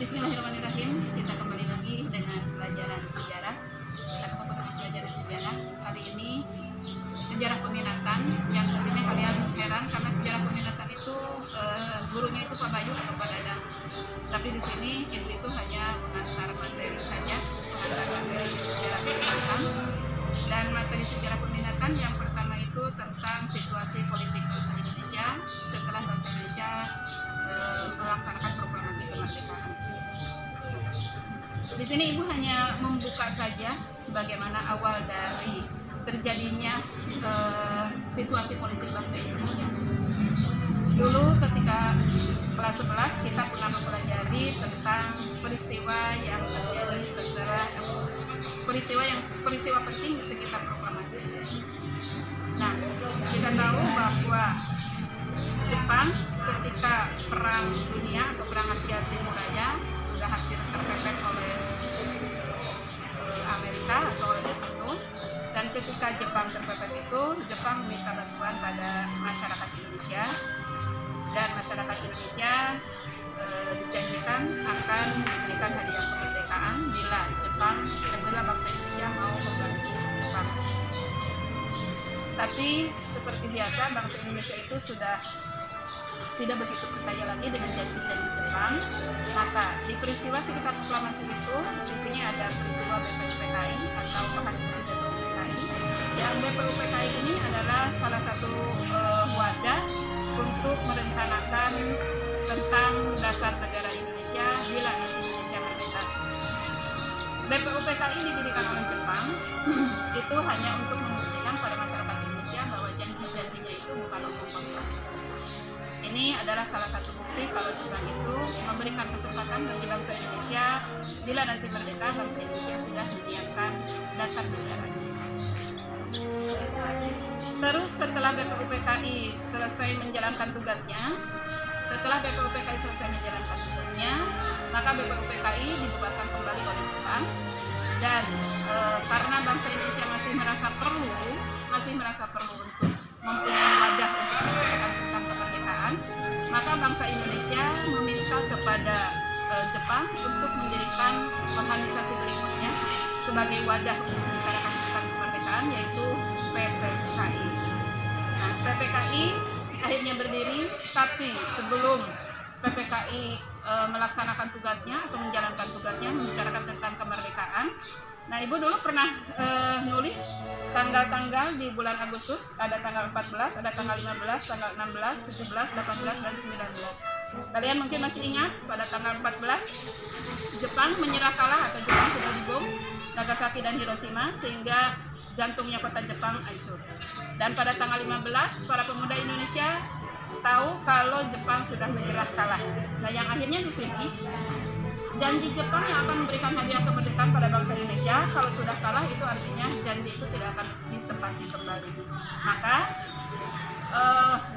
Bismillahirrahmanirrahim. Kita kembali lagi dengan pelajaran sejarah atau pelajaran sejarah. Kali ini sejarah peminatan, yang tentunya kalian heran karena sejarah peminatan itu gurunya itu Pak Bayu atau Pak Dadang. Tapi di sini Ibu itu hanya mengantar materi saja, mengantar materi sejarah peminatan. Dan materi sejarah peminatan yang pertama itu tentang situasi politik bangsa Indonesia setelah bangsa Indonesia melaksanakan proklamasi kemerdekaan. Di sini Ibu hanya membuka saja bagaimana awal dari terjadinya situasi politik bangsa Indonesia. Dulu ketika kelas 11 kita pernah mempelajari tentang peristiwa yang terjadi setelah peristiwa penting di sekitar proklamasi. Nah, kita tahu bahwa Jepang ketika perang dunia atau perang Asia Timur Raya sudah hampir terpepet oleh Amerika atau oleh Jepang, dan ketika Jepang terpepet itu, Jepang meminta bantuan pada masyarakat Indonesia, dan masyarakat Indonesia dijanjikan akan diberikan hadiah kemerdekaan bila bangsa Indonesia mau membantu Jepang. Tapi seperti biasa bangsa Indonesia itu sudah tidak begitu percaya lagi dengan janji-janji Jepang. Maka di peristiwa sekitar proklamasi itu, di sini ada peristiwa BPUPKI atau organisasi BPUPKI. Yang BPUPKI ini adalah salah satu wadah untuk merencanakan tentang dasar negara Indonesia bila Indonesia merdeka. BPUPKI didirikan oleh Jepang itu hanya untuk membuktikan pada masyarakat Indonesia bahwa janji-janjinya itu bukan omong kosong. Ini adalah salah satu bukti kalau Jepang itu memberikan kesempatan bagi bangsa Indonesia bila nanti merdeka, bangsa Indonesia sudah menyiapkan dasar negara. Terus setelah BPUPKI selesai menjalankan tugasnya, maka BPUPKI dibubarkan kembali oleh Jepang. Dan karena bangsa Indonesia masih merasa perlu untuk mempunyai wadah untuk menceritakan tentang kemerdekaan, maka bangsa Indonesia meminta kepada Jepang untuk mendirikan organisasi berikutnya sebagai wadah untuk membicarakan tentang kemerdekaan, yaitu PPKI. Nah, PPKI akhirnya berdiri, tapi sebelum PPKI melaksanakan tugasnya atau menjalankan tugasnya membicarakan tentang kemerdekaan. Nah, Ibu dulu pernah nulis tanggal-tanggal di bulan Agustus, ada tanggal 14, ada tanggal 15, tanggal 16, 17, 18, dan 19. Kalian mungkin masih ingat pada tanggal 14 Jepang menyerah kalah atau Jepang sudah dibom Nagasaki dan Hiroshima sehingga jantungnya kota Jepang hancur. Dan pada tanggal 15 para pemuda Indonesia tahu kalau Jepang sudah menyerah kalah. Nah, yang akhirnya di sini janji Jepang yang akan memberikan hadiah kemerdekaan pada bangsa Indonesia kalau sudah kalah itu artinya janji itu tidak akan ditepati kembali. Maka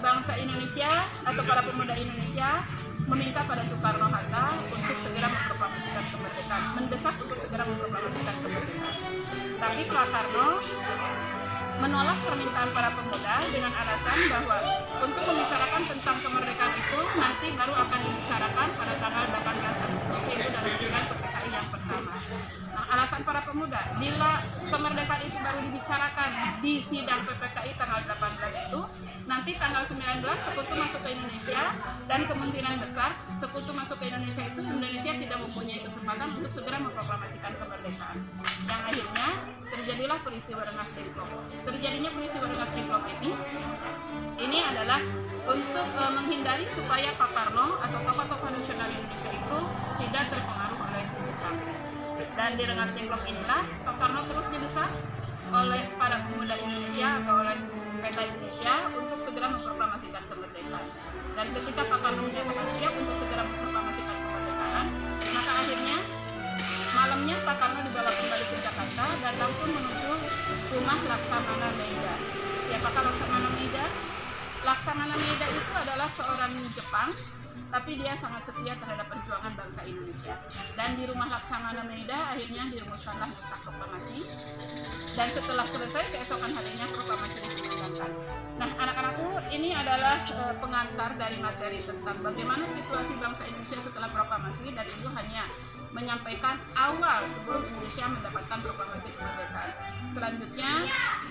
bangsa Indonesia atau para pemuda Indonesia meminta pada Soekarno-Hatta untuk segera memproklamasikan kemerdekaan, mendesak untuk segera memproklamasikan kemerdekaan. Tapi Pak Karno menolak permintaan para pemuda dengan alasan bahwa untuk membicarakan tentang kemerdekaan itu nanti baru akan dibicarakan pada tanggal 18 Agustus, yaitu dalam sidang PPKI yang pertama. Nah, alasan para pemuda, bila kemerdekaan itu baru dibicarakan di sidang PPKI tanggal 18 itu, nanti tanggal 19 sekutu masuk ke Indonesia, dan kemungkinan besar sekutu masuk ke Indonesia itu Indonesia tidak mempunyai kesempatan untuk segera memproklamasikan kemerdekaan. Yang akhirnya terjadilah peristiwa Rengas Dengklok. Terjadinya peristiwa Rengas Dengklok ini adalah untuk menghindari supaya Pak Karno atau tokoh-tokoh nasional Indonesia itu tidak terpengaruh oleh Jepang. Dan di Rengas Dengklok inilah Pak Karno terus didesak oleh para pemuda Indonesia atau oleh Peta Indonesia untuk segera memproklamasikan kemerdekaan. Dan ketika Pak Karno menyatakan siap untuk segera memproklamasikan kemerdekaan, maka akhirnya malamnya Pak Karno dibawa kembali ke Jakarta dan langsung menuju rumah Laksamana Maeda. Siapakah Laksamana Maeda? Laksamana Maeda itu adalah seorang Jepang, tapi dia sangat setia terhadap perjuangan bangsa Indonesia. Dan di rumah Laksamana Maeda akhirnya dirumuskanlah naskah proklamasi. Dan setelah selesai, keesokan harinya proklamasi dikumandangkan. Nah, anak-anakku, ini adalah pengantar dari materi tentang bagaimana situasi bangsa Indonesia setelah proklamasi, dan Ibu hanya menyampaikan awal sebelum Indonesia mendapatkan proklamasi kemerdekaan. Selanjutnya,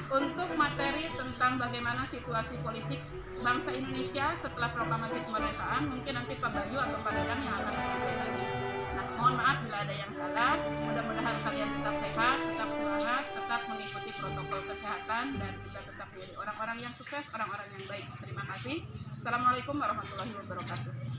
untuk materi tentang bagaimana situasi politik bangsa Indonesia setelah proklamasi kemerdekaan, mungkin nanti Pak Bayu atau Pak Dadang yang akan menyampaikan. Nah, mohon maaf bila ada yang salah. Mudah-mudahan kalian tetap sehat, tetap semangat, tetap mengikuti protokol kesehatan, dan kita tetap menjadi orang-orang yang sukses, orang-orang yang baik. Terima kasih. Assalamualaikum warahmatullahi wabarakatuh.